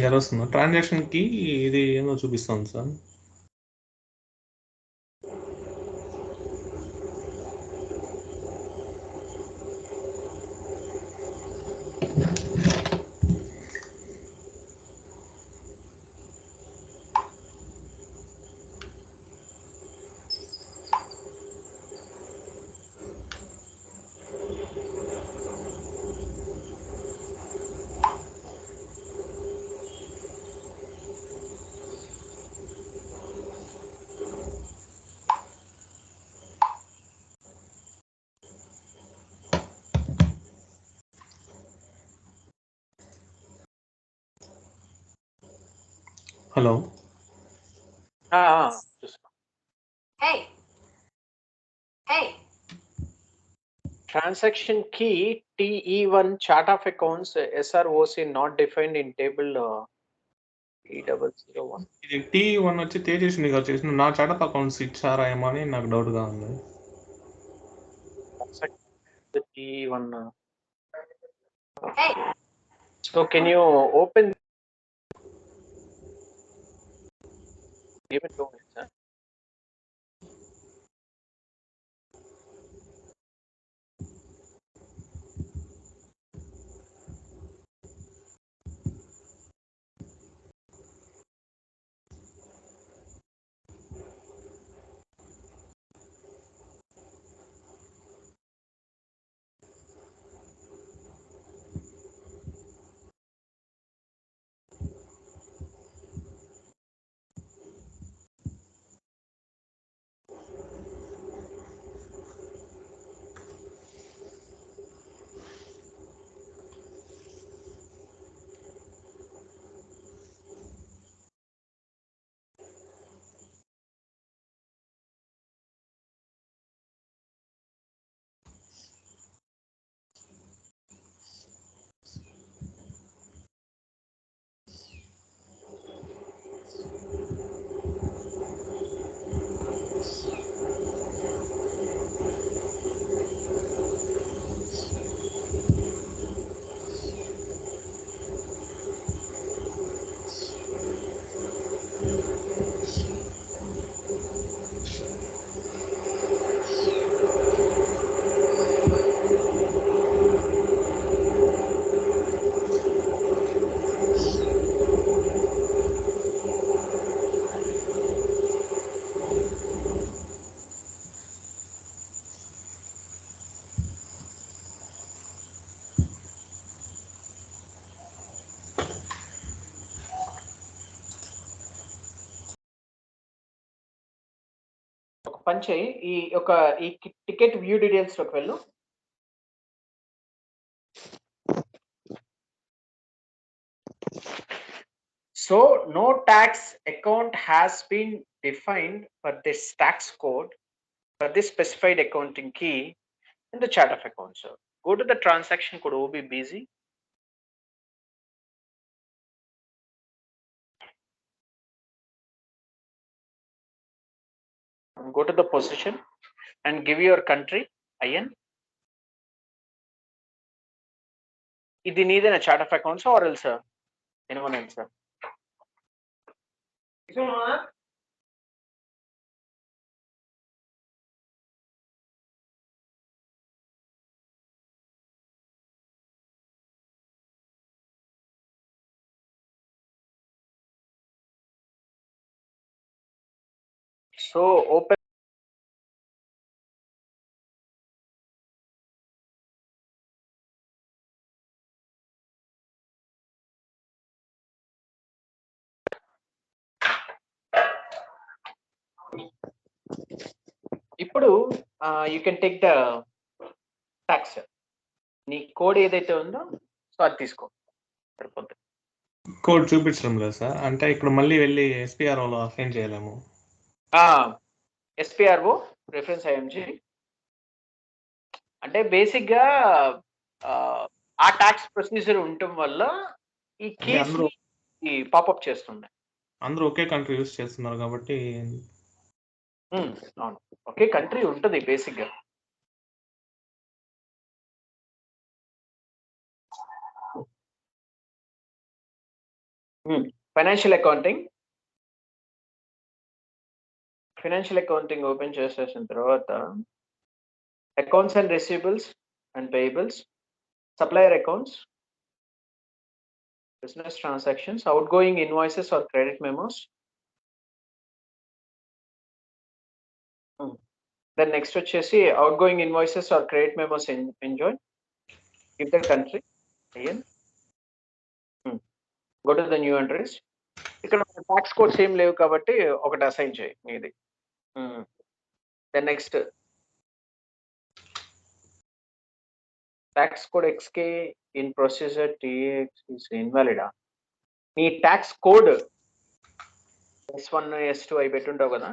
ఎలా వస్తుందా ట్రాన్సాక్షన్కి? ఇది ఏమో చూపిస్తుంది sir. Hello. Transaction key TE1 chart of accounts SROC not defined in table E001. ఇది T1 వచ్చి తేజస్విని గారు చేసిన నా చార్ట్ అకౌంట్స్ ఇచ్చారా ఏమో అని నాకు డౌట్గా ఉంది. T1. So can you open? Give it 2 minutes. పంచే ఈ టికెట్ వ్యూ డీటెయిల్స్ లోకి వెళ్ళు. So no tax account has been defined for this tax code for this specified accounting key in the chart of accounts. So go to the transaction code OBBZ. Go to the position and give your country IN. Idi needena chart of accounts or else anyone else? So open. ఇప్పుడు you can take the tax. నీ code ఏదైతే ఉందో so అది తీసుకో సరిపోతుంది. Code చూపించడం లేదు sir, అంటే ఇక్కడ మళ్ళీ వెళ్ళి ఎస్పీఆర్ఓలో అసైన్ చేయలేము. ఎస్పీఆర్ఓ రిఫరెన్స్ ఐఎంజీ అంటే బేసిక్గా ఆ ట్యాక్స్ ప్రొసీజర్ ఉండటం వల్ల ఈ కేస్ పాపప్ చేస్తుంది. అందరూ ఒకే కంట్రీ యూస్ చేస్తున్నారు కాబట్టి. అవును, ఒకే కంట్రీ ఉంటుంది బేసిక్గా. Financial accounting. Financial accounting open చేసేసిన తర్వాత accounts and receivables and payables, supplier accounts, business transactions, outgoing invoices or credit memos. Then next వచ్చేసి outgoing invoices or credit memos enjoy. Give the country. Again. Go to the new entries. ఇక్కడ tax codes ఏం లేవు కాబట్టి ఒకటి assign చేయి మీది. Then next tax code XK in procedure TX is invalid. నీ tax code S1 S2 అవి పెట్టుంటావు కదా,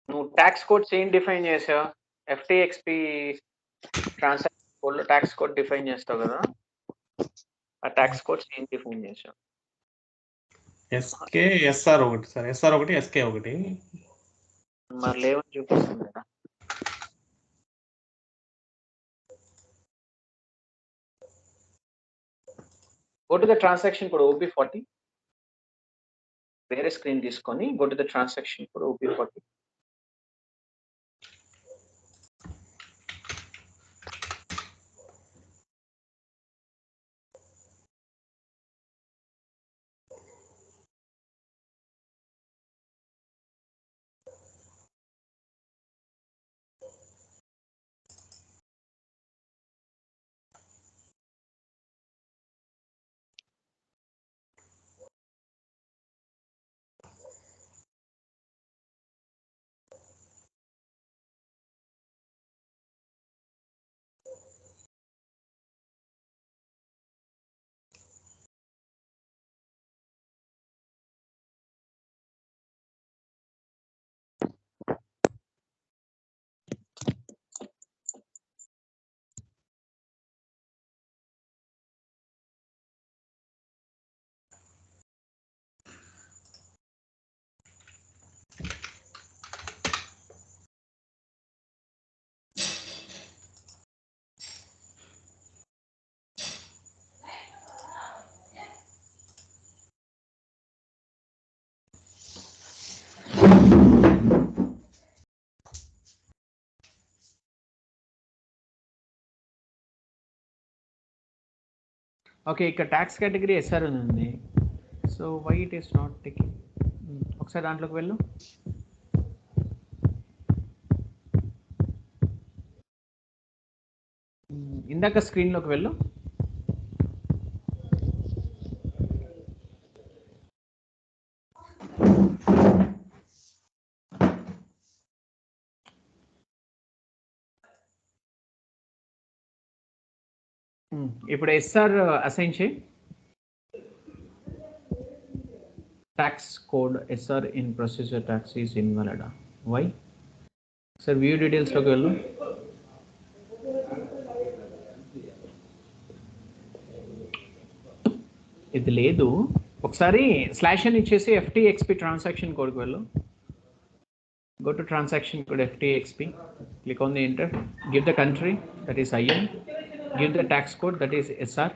నువ్వు ట్యాక్స్ కోడ్స్ ఏం డిఫైన్ చేసావు? FTXP ట్రాన్సాక్షన్ కోడ్ లో ట్యాక్స్ కోడ్ డిఫైన్ చేస్తావు కదా, ఆ ట్యాక్స్ కోడ్స్ ఏం డిఫైన్ చేసావు? SK SR ఒకటి సార్, SR ఒకటి SK ఒకటి. మరి లేవని చూపిస్తుంది కదా. Go to the transaction code OP40. వేరే స్క్రీన్ తీసుకొని go to the transaction code OP40. Okay, ఇక్కడ ట్యాక్స్ కేటగిరీ SR ఉంది. So why it is not taking? ఒకసారి దాంట్లోకి వెళ్ళు. ఇందాక స్క్రీన్లోకి వెళ్ళు. ఇప్పుడు SR అసైన్ చేయి. Tax code SR in procedure tax is invalid. Why? Sir view డీటెయిల్స్లోకి వెళ్ళు. ఇది లేదు. ఒకసారి స్లాష్ అని ఇచ్చేసి FTXP ట్రాన్సాక్షన్ కోడ్కి వెళ్ళు. Go to transaction code FTXP. Click on the enter. Give the country, that is IN. Give the tax code, that is SR.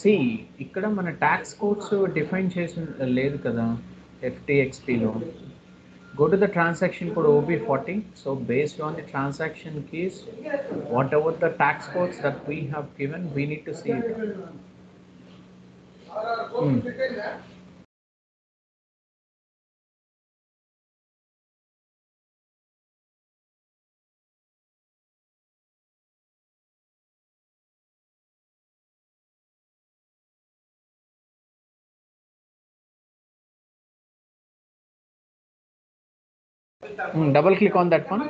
See ఇక్కడ మన ట్యాక్స్ కోడ్స్ డిఫైన్ చేసి లేదు కదా FTXPలో. Go to the transaction code OB40. So based on the transaction keys, whatever the tax codes that we have given, we need to see it. Double click on that one.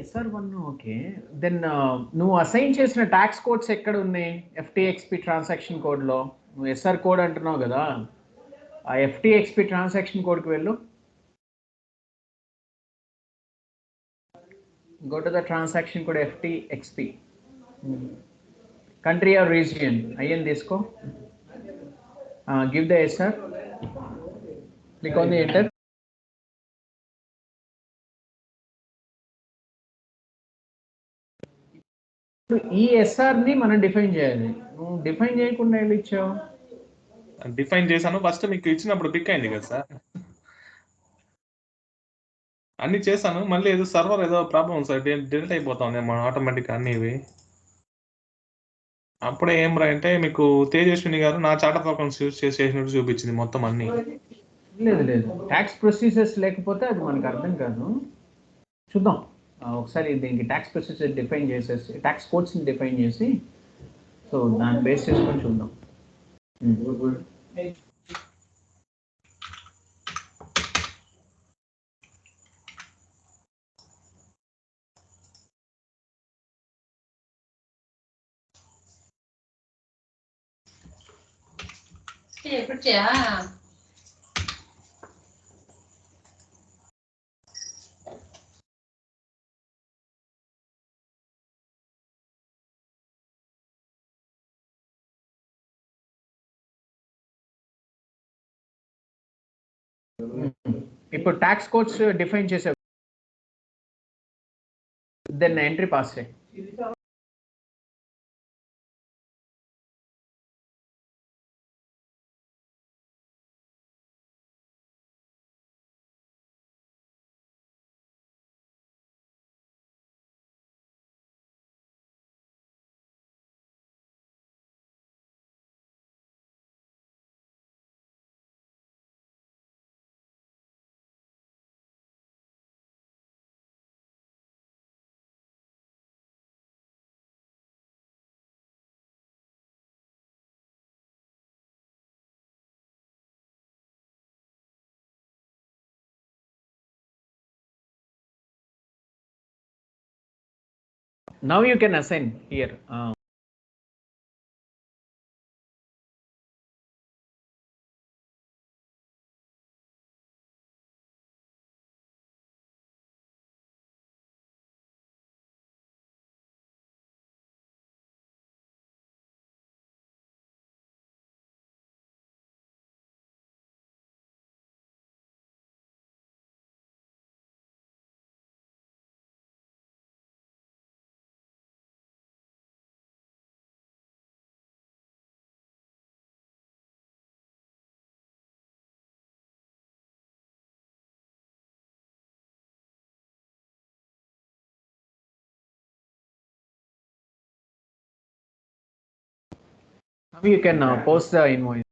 SR1 okay. Then నువ్వు assign చేసిన tax codes ఎక్కడ ఉన్నాయి? FTXP transaction కోడ్లో నువ్వు SR code అంటున్నావు కదా, ఆ FTXP transaction కోడ్కి వెళ్ళు. Go to the transaction code FTXP. Country or region IN తీసుకో. Give the SR. Click on the enter. ఈ SRని మనం డిఫైన్ చేయాలి. నువ్వు డిఫైన్ చేయకుండా ఎలా ఇచ్చావు? డిఫైన్ చేశాను. ఫస్ట్ మీకు ఇచ్చినప్పుడు పిక్ అయింది కదా సార్, అన్ని చేశాను. మళ్ళీ ఏదో సర్వర్ ఏదో ప్రాబ్లం సార్, డిలీట్ అయిపోతాం మన ఆటోమేటిక్ అన్ని ఇవి. అప్పుడే ఏం రా అంటే మీకు తేజస్విని గారు నా చార్ట్ ఆఫ్ అకౌంట్స్ యూజ్ చేసినట్టు చూపించింది మొత్తం అన్ని. లేదు ట్యాక్స్ ప్రొసీజర్స్ లేకపోతే అది మనకు అర్థం కాదు. చూద్దాం ఒకసారి దీనికి ట్యాక్స్ ప్రొసీజర్ డిఫైన్ చేసేసి ట్యాక్స్ కోడ్స్ని డిఫైన్ చేసి, సో దాన్ని బేస్ చేసుకొని చూద్దాం. ఇప్పుడు ట్యాక్స్ కోడ్స్ డిఫైన్ చేసే దెన్ ఎంట్రీ పాస్ చేయి. Now you can assign here. Now you can post the invoice.